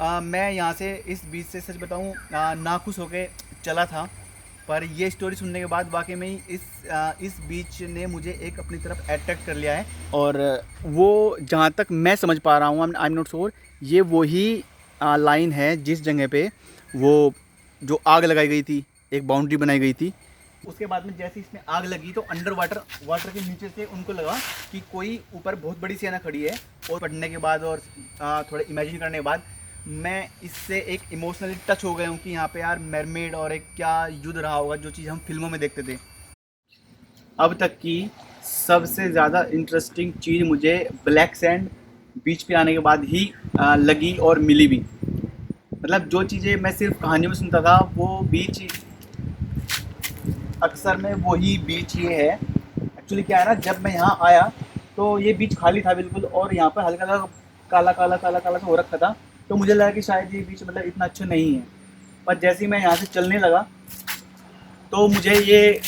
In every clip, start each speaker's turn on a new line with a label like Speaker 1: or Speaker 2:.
Speaker 1: मैं यहाँ से इस बीच से सच बताऊँ नाखुश होके चला था। पर ये स्टोरी सुनने के बाद वाक़ई में ही इस बीच ने मुझे एक अपनी तरफ अट्रैक्ट कर लिया है। और वो जहाँ तक मैं समझ पा रहा हूँ, आई एम नॉट श्योर, ये वही लाइन है जिस जगह पे वो जो आग लगाई गई थी, एक बाउंड्री बनाई गई थी। उसके बाद में जैसे इसमें आग लगी तो अंडर वाटर के नीचे से उनको लगा कि कोई ऊपर बहुत बड़ी सेना खड़ी है। और पढ़ने के बाद और थोड़ा इमेजिन करने के बाद मैं इससे एक इमोशनली टच हो गया हूँ कि यहाँ पे यार मरमेड और एक क्या युद्ध रहा होगा जो चीज़ हम फिल्मों में देखते थे। अब तक की सबसे ज़्यादा इंटरेस्टिंग चीज़ मुझे ब्लैक सैंड बीच पे आने के बाद ही लगी और मिली भी। मतलब जो चीज़ें मैं सिर्फ कहानियों में सुनता था वो बीच अक्सर में वही बीच ये है। एक्चुअली क्या है ना, जब मैं यहाँ आया तो ये बीच खाली था बिल्कुल, और यहाँ पर हल्का हल्का काला काला काला काला सा हो रखा था। तो मुझे लगा कि शायद ये बीच मतलब इतना अच्छा नहीं है। पर जैसे ही मैं यहाँ से चलने लगा तो मुझे ये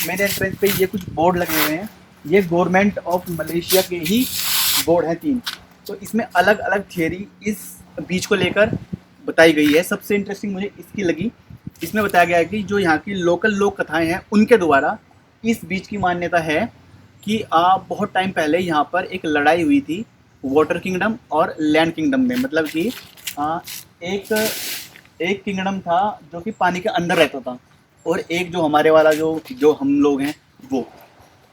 Speaker 1: मेरे एंट्रेंस पे ये कुछ बोर्ड लगे हुए हैं। ये गवर्नमेंट ऑफ मलेशिया के ही बोर्ड हैं 3। तो इसमें अलग अलग थियरी इस बीच को लेकर बताई गई है। सबसे इंटरेस्टिंग मुझे इसकी लगी, इसमें बताया गया है कि जो यहाँ की लोकल लोक कथाएं हैं उनके द्वारा इस बीच की मान्यता है कि बहुत टाइम पहले यहाँ पर एक लड़ाई हुई थी वाटर किंगडम और लैंड किंगडम में। मतलब कि एक एक किंगडम था जो कि पानी के अंदर रहता था, और एक जो हमारे वाला जो जो हम लोग हैं वो,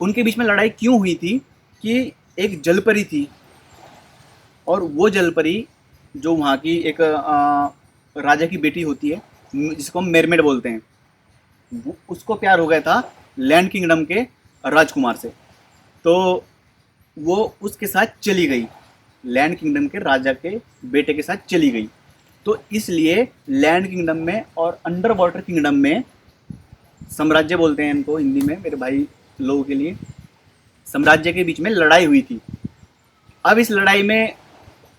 Speaker 1: उनके बीच में लड़ाई क्यों हुई थी कि एक जलपरी थी, और वो जलपरी जो वहाँ की एक राजा की बेटी होती है जिसको हम मेरमेड बोलते हैं, उसको प्यार हो गया था लैंड किंगडम के राजकुमार से। तो वो उसके साथ चली गई, लैंड किंगडम के राजा के बेटे के साथ चली गई। तो इसलिए लैंड किंगडम में और अंडर वाटर किंगडम में, साम्राज्य बोलते हैं इनको हिंदी में मेरे भाई लोगों के लिए, साम्राज्य के बीच में लड़ाई हुई थी। अब इस लड़ाई में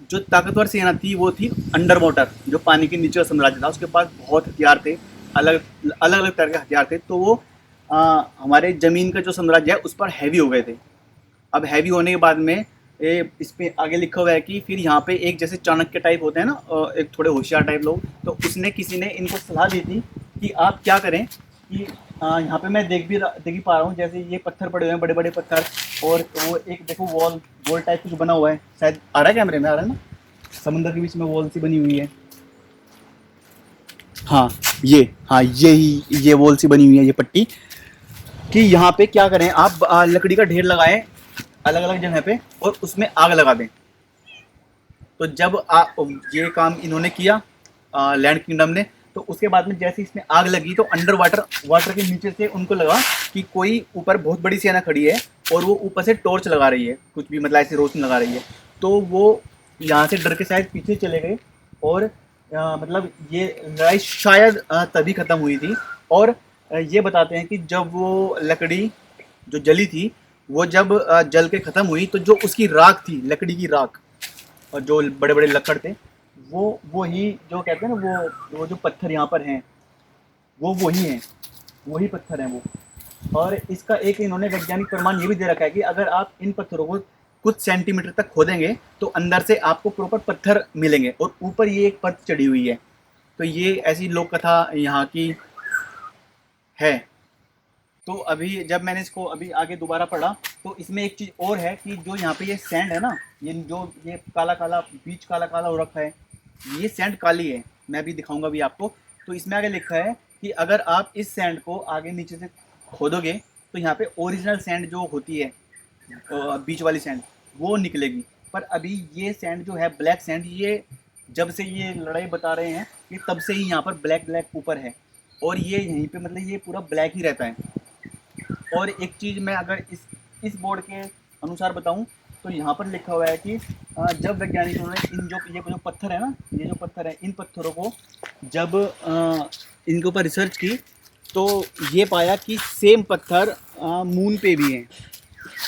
Speaker 1: जो ताकतवर सेना थी वो थी अंडर वाटर, जो पानी के नीचे का साम्राज्य था। उसके पास बहुत हथियार थे, अलग अलग अलग तरह के हथियार थे। तो वो हमारे ज़मीन का जो साम्राज्य है उस पर हैवी हो गए थे। अब हैवी होने के बाद में इस पे आगे लिखा हुआ है कि फिर यहाँ पे एक जैसे चाणक्य टाइप होते हैं ना, एक थोड़े होशियार टाइप लोग, तो उसने किसी ने इनको सलाह दी थी कि आप क्या करें कि यहाँ पे मैं देख ही पा रहा हूँ जैसे ये पत्थर पड़े हुए हैं, बड़े बड़े पत्थर, और वो एक देखो वॉल टाइप कुछ बना हुआ है, शायद आ रहा है कैमरे में, आ रहा है ना, समुद्र के बीच में वॉल सी बनी हुई है। हाँ, हाँ ये वॉल सी बनी हुई है, ये पट्टी, कि यहाँ पे क्या करें आप, लकड़ी का ढेर लगाएं अलग अलग जगह पे और उसमें आग लगा दें। तो जब ये काम इन्होंने किया लैंड किंगडम ने, तो उसके बाद में जैसे इसमें आग लगी तो अंडर वाटर के नीचे से उनको लगा कि कोई ऊपर बहुत बड़ी सेना खड़ी है और वो ऊपर से टॉर्च लगा रही है, कुछ भी मतलब ऐसी रोशनी लगा रही है। तो वो यहाँ से डर के शायद पीछे चले गए, और मतलब ये लड़ाई शायद तभी ख़त्म हुई थी। और ये बताते हैं कि जब वो लकड़ी जो जली थी, वो जब जल के ख़त्म हुई तो जो उसकी राख थी, लकड़ी की राख, और जो बड़े बड़े लकड़ थे, वो ही जो कहते हैं ना, वो जो पत्थर यहाँ पर हैं वो वही हैं, वही पत्थर हैं वो। और इसका एक इन्होंने वैज्ञानिक प्रमाण ये भी दे रखा है कि अगर आप इन पत्थरों को कुछ सेंटीमीटर तक खोदेंगे तो अंदर से आपको प्रॉपर पत्थर मिलेंगे, और ऊपर ये एक परत चढ़ी हुई है। तो ये ऐसी लोक कथा यहाँ की है। तो अभी जब मैंने इसको अभी आगे दोबारा पढ़ा तो इसमें एक चीज़ और है कि जो यहाँ पे ये सैंड है ना, ये काला काला बीच काला काला हो रखा है, ये सैंड काली है। मैं अभी दिखाऊंगा भी आपको। तो इसमें आगे लिखा है कि अगर आप इस सैंड को आगे नीचे से खोदोगे तो यहाँ पे ओरिजिनल सैंड जो होती है, बीच वाली सैंड, वो निकलेगी। पर अभी ये सैंड जो है ब्लैक सैंड, ये जब से ये लड़ाई बता रहे हैं कि तब से ही यहाँ पर ब्लैक ब्लैक ऊपर है, और ये यहीं पे मतलब ये पूरा ब्लैक ही रहता है। और एक चीज़ मैं अगर इस बोर्ड के अनुसार बताऊं तो यहाँ पर लिखा हुआ है कि जब वैज्ञानिकों ने इन ये जो पत्थर है ना, ये जो पत्थर है, इन पत्थरों को जब इनके ऊपर रिसर्च की तो ये पाया कि सेम पत्थर मून पे भी हैं।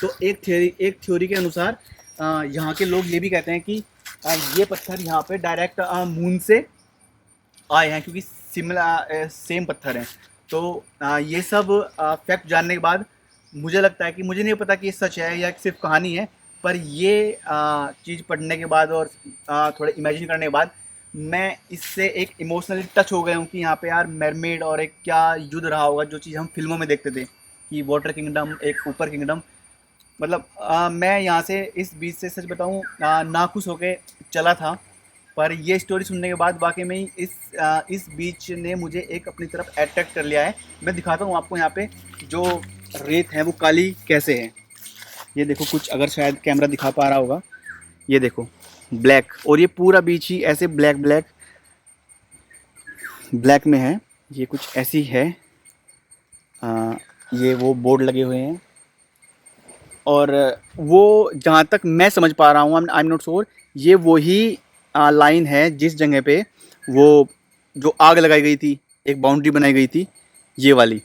Speaker 1: तो एक थ्योरी के अनुसार यहाँ के लोग ये भी कहते हैं कि ये पत्थर यहाँ पे डायरेक्ट मून से आए हैं, क्योंकि सिमिलर सेम पत्थर हैं। तो ये सब फैक्ट जानने के बाद मुझे लगता है कि, मुझे नहीं पता कि ये सच है या सिर्फ कहानी है, पर ये चीज़ पढ़ने के बाद और थोड़ा इमेजिन करने के बाद मैं इससे एक इमोशनली टच हो गया हूँ कि यहाँ पे यार मरमेड और एक क्या युद्ध रहा होगा, जो चीज़ हम फिल्मों में देखते थे कि वाटर किंगडम एक ऊपर किंगडम। मतलब मैं यहाँ से इस बीच से सच बताऊँ नाखुश होके चला था, पर ये स्टोरी सुनने के बाद वाकई में ही इस बीच ने मुझे एक अपनी तरफ अट्रैक्ट कर लिया है। मैं दिखाता हूँ आपको यहाँ पे जो रेत है वो काली कैसे है। ये देखो, कुछ अगर शायद कैमरा दिखा पा रहा होगा, ये देखो ब्लैक, और ये पूरा बीच ही ऐसे ब्लैक ब्लैक ब्लैक में है। ये कुछ ऐसी है। ये वो बोर्ड लगे हुए हैं, और वो जहाँ तक मैं समझ पा रहा हूँ, आई एम नॉट श्योर, ये वही लाइन है जिस जगह पे वो जो आग लगाई गई थी, एक बाउंड्री बनाई गई थी, ये वाली।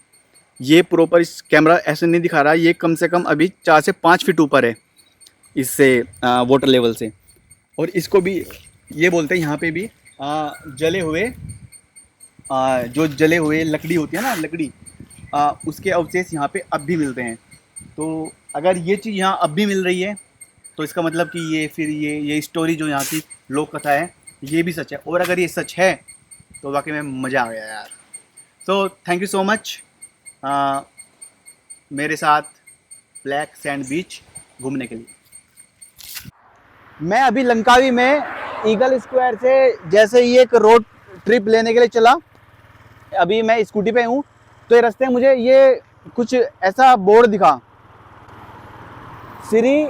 Speaker 1: ये प्रॉपर इस कैमरा ऐसे नहीं दिखा रहा, ये कम से कम अभी 4 से 5 फीट ऊपर है इससे, वाटर लेवल से। और इसको भी ये बोलते हैं यहाँ पे भी जले हुए, जो जले हुए लकड़ी होती है ना, लकड़ी, उसके अवशेष यहाँ पे अब भी मिलते हैं। तो अगर ये चीज़ यहाँ अब भी मिल रही है, तो इसका मतलब कि ये फिर ये स्टोरी जो यहाँ की लोक कथा है, ये भी सच है। और अगर ये सच है तो वाकई में मज़ा आ गया यार। तो थैंक यू सो मच मेरे साथ ब्लैक सैंड बीच घूमने के लिए। मैं अभी लंकावी में ईगल स्क्वायर से जैसे ही एक रोड ट्रिप लेने के लिए चला, अभी मैं स्कूटी पे हूँ, तो ये रास्ते में मुझे ये कुछ ऐसा बोर्ड दिखा, श्री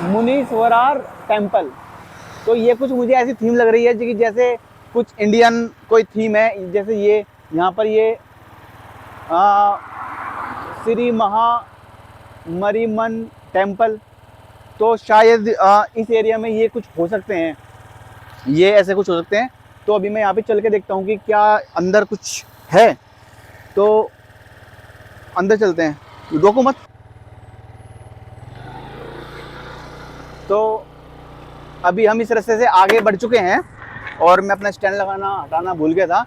Speaker 1: मुनीश्वरार टेम्पल। तो ये कुछ मुझे ऐसी थीम लग रही है कि जैसे कुछ इंडियन कोई थीम है। जैसे ये यहाँ पर ये श्री महामरिमन टेम्पल, तो शायद इस एरिया में ये कुछ हो सकते हैं, ये ऐसे कुछ हो सकते हैं। तो अभी मैं यहाँ पे चल के देखता हूँ कि क्या अंदर कुछ है, तो अंदर चलते हैं, रोको मत। तो अभी हम इस रास्ते से आगे बढ़ चुके हैं, और मैं अपना स्टैंड लगाना हटाना भूल गया था।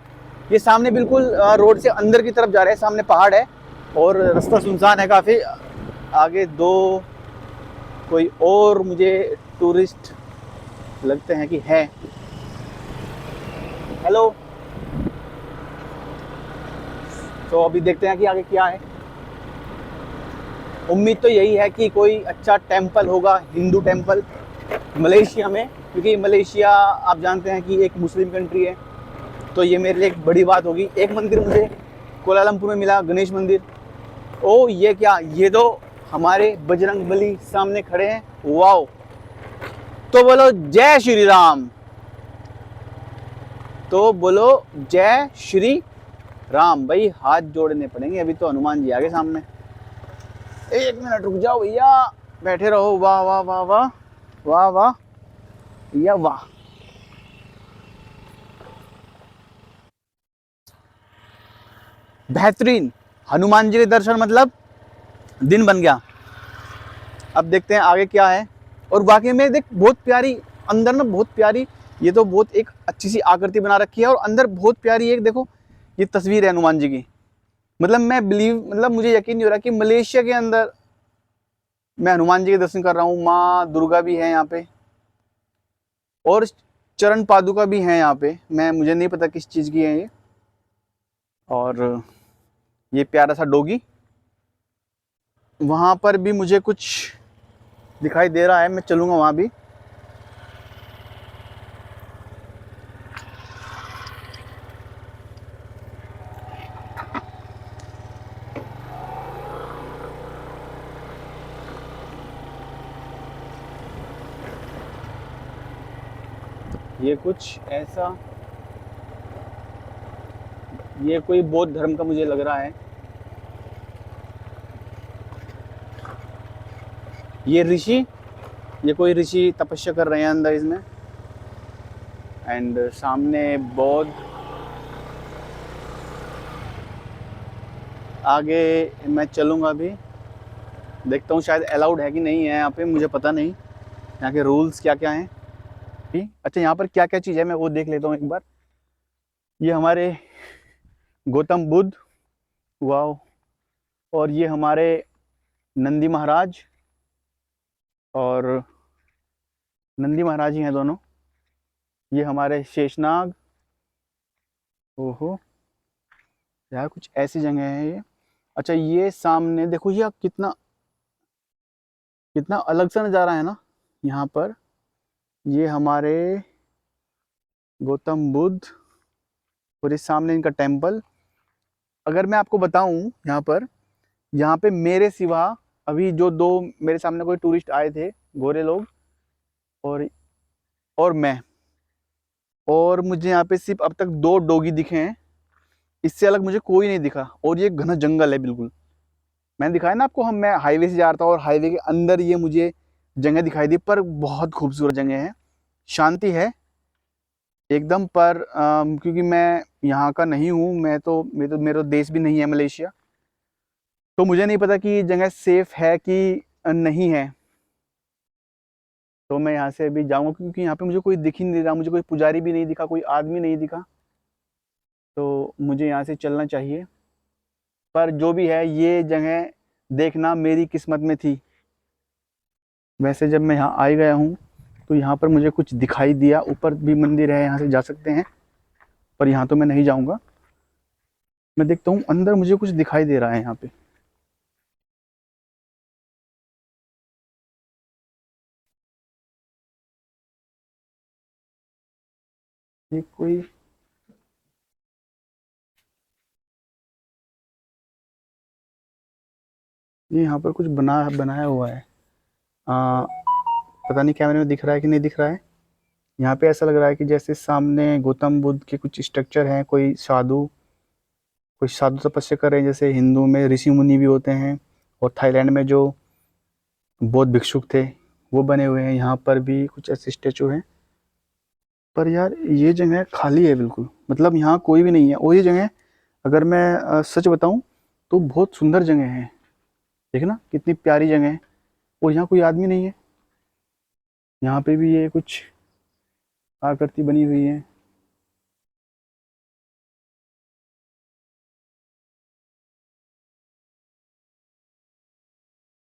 Speaker 1: ये सामने बिल्कुल रोड से अंदर की तरफ जा रहे हैं, सामने पहाड़ है और रास्ता सुनसान है काफ़ी। आगे दो कोई और मुझे टूरिस्ट लगते हैं कि है। हेलो। तो अभी देखते हैं कि आगे क्या है। उम्मीद तो यही है कि कोई अच्छा टेम्पल होगा, हिंदू टेम्पल मलेशिया में, क्योंकि मलेशिया आप जानते हैं कि एक मुस्लिम कंट्री है। तो ये मेरे लिए एक बड़ी बात होगी। एक मंदिर मुझे कोलालमपुर में मिला, गणेश मंदिर। ओ ये क्या, ये तो हमारे बजरंगबली सामने खड़े हैं, वाओ। तो बोलो जय श्री राम, तो बोलो जय श्री राम। भाई हाथ जोड़ने पड़ेंगे, अभी तो हनुमान जी आगे सामने। एक मिनट रुक जाओ भैया, बैठे रहो। वाह वाह वाह वाह वाह वाह भैया वाह। बेहतरीन हनुमान जी के दर्शन, मतलब दिन बन गया। अब देखते हैं आगे क्या है। और वाकई में देख, बहुत प्यारी अंदर ना, बहुत प्यारी। ये तो बहुत एक अच्छी सी आकृति बना रखी है, और अंदर बहुत प्यारी एक देखो ये तस्वीर है हनुमान जी की। मतलब मैं बिलीव, मतलब मुझे यकीन नहीं हो रहा कि मलेशिया के अंदर मैं हनुमान जी के दर्शन कर रहा हूँ। माँ दुर्गा भी है यहाँ पे, और चरण पादुका भी है यहाँ पे। मुझे नहीं पता किस चीज़ की है ये। और ये प्यारा सा डोगी, वहाँ पर भी मुझे कुछ दिखाई दे रहा है, मैं चलूँगा वहाँ भी। ये कुछ ऐसा, ये कोई बौद्ध धर्म का मुझे लग रहा है। ये ऋषि, ये कोई ऋषि तपस्या कर रहे हैं अंदर इसमें। एंड सामने बौद्ध। आगे मैं चलूँगा अभी, देखता हूँ शायद अलाउड है कि नहीं है यहाँ पे, मुझे पता नहीं यहाँ के रूल्स क्या क्या हैं। अच्छा यहाँ पर क्या क्या चीज़ है मैं वो देख लेता हूँ एक बार। ये हमारे गौतम बुद्ध, वाह। और ये हमारे नंदी महाराज, और नंदी महाराज ही हैं दोनों। ये हमारे शेषनाग। ओहो यार कुछ ऐसी जगह है ये। अच्छा ये सामने देखो, ये कितना कितना अलग सा नज़ारा है ना यहाँ पर। ये हमारे गौतम बुद्ध और इस सामने इनका टेम्पल। अगर मैं आपको बताऊं यहाँ पे मेरे सिवा अभी जो दो मेरे सामने कोई टूरिस्ट आए थे, गोरे लोग, और मैं, और मुझे यहाँ पे सिर्फ अब तक दो डोगी दिखे हैं। इससे अलग मुझे कोई नहीं दिखा। और ये घना जंगल है बिल्कुल। मैंने दिखाया ना आपको, मैं हाईवे से जा रहा था और हाईवे के अंदर ये मुझे जगह दिखाई दी, पर बहुत खूबसूरत जगह है, शांति है एकदम। पर क्योंकि मैं यहाँ का नहीं हूँ, मेरा देश भी नहीं है मलेशिया, तो मुझे नहीं पता कि ये जगह सेफ है कि नहीं है। तो मैं यहाँ से अभी जाऊँगा, क्योंकि यहाँ पे मुझे कोई दिख ही नहीं रहा, मुझे कोई पुजारी भी नहीं दिखा, कोई आदमी नहीं दिखा, तो मुझे यहाँ से चलना चाहिए। पर जो भी है, ये जगह देखना मेरी किस्मत में थी। वैसे जब मैं यहाँ आ ही गया हूँ तो यहाँ पर मुझे कुछ दिखाई दिया। ऊपर भी मंदिर है, यहाँ से जा सकते हैं, पर यहाँ तो मैं नहीं जाऊँगा। मैं देखता हूँ अंदर मुझे कुछ दिखाई दे रहा है यहाँ पे। ये कोई ये यहाँ पर कुछ बनाया हुआ है। पता नहीं कैमरे में दिख रहा है कि नहीं दिख रहा है। यहाँ पे ऐसा लग रहा है कि जैसे सामने गौतम बुद्ध के कुछ स्ट्रक्चर हैं, कोई साधु तपस्या कर रहे हैं, जैसे हिंदू में ऋषि मुनि भी होते हैं, और थाईलैंड में जो बौद्ध भिक्षुक थे वो बने हुए हैं। यहाँ पर भी कुछ ऐसे स्टेचू हैं। पर यार ये जगह खाली है बिल्कुल, मतलब यहाँ कोई भी नहीं है। और ये जगह, अगर मैं सच बताऊं तो बहुत सुंदर जगह है। देखना कितनी प्यारी जगह है, और यहाँ कोई आदमी नहीं है। यहाँ पे भी ये कुछ आकृति बनी हुई है।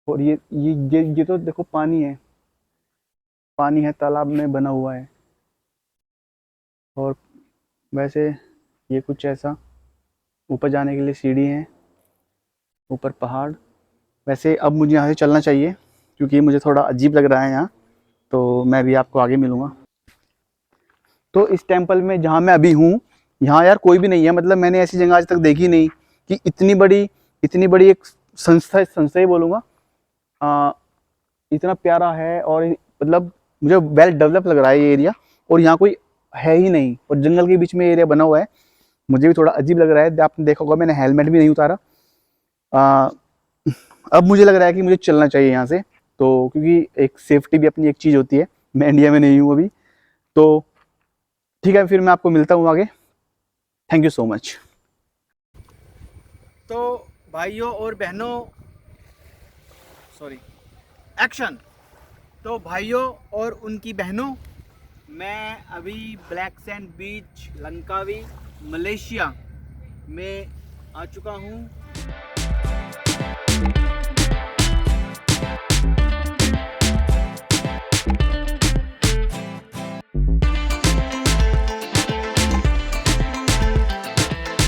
Speaker 1: और ये तो देखो पानी है, तालाब में बना हुआ है। और वैसे ये कुछ ऐसा, ऊपर जाने के लिए सीढ़ी है, ऊपर पहाड़। वैसे अब मुझे यहाँ से चलना चाहिए, क्योंकि मुझे थोड़ा अजीब लग रहा है यहाँ। तो मैं भी आपको आगे मिलूँगा। तो इस टेम्पल में जहाँ मैं अभी हूँ, यहाँ यार कोई भी नहीं है। मतलब मैंने ऐसी जगह आज तक देखी नहीं कि इतनी बड़ी एक संस्था ही बोलूँगा, इतना प्यारा है। और मतलब मुझे वेल डेवलप लग रहा है ये एरिया, और यहाँ कोई है ही नहीं, और जंगल के बीच में एरिया बना हुआ है। मुझे भी थोड़ा अजीब लग रहा है। आपने देखा होगा मैंने हेलमेट भी नहीं उतारा। अब मुझे लग रहा है कि मुझे चलना चाहिए यहाँ से, तो क्योंकि एक सेफ्टी भी अपनी एक चीज़ होती है। मैं इंडिया में नहीं हूँ अभी, तो ठीक है, फिर मैं आपको मिलता हूँ आगे। Thank you so much. तो भाइयों और बहनों, सॉरी, एक्शन। तो भाइयों और उनकी बहनों, मैं अभी black sand beach, Langkawi, Malaysia में आ चुका हूँ।